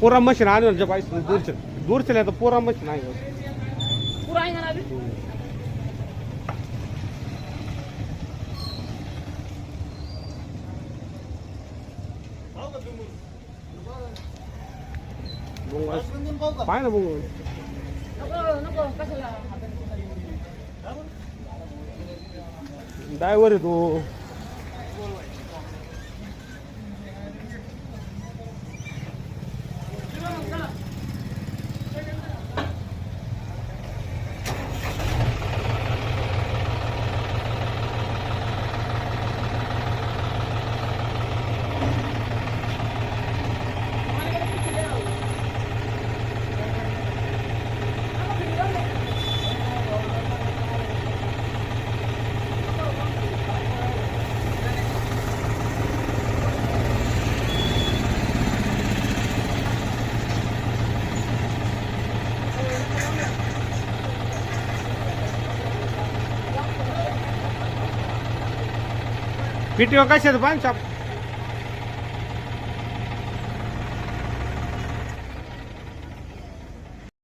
पुरा मशीन आणून पाहिजे दूरचे आता पुरा मशीन आहे पुरा आहे ना अभी पाय ना बघू नको नको कशाला ड्रायव्हर आहे तो पीटीओ कशाचं पान छाप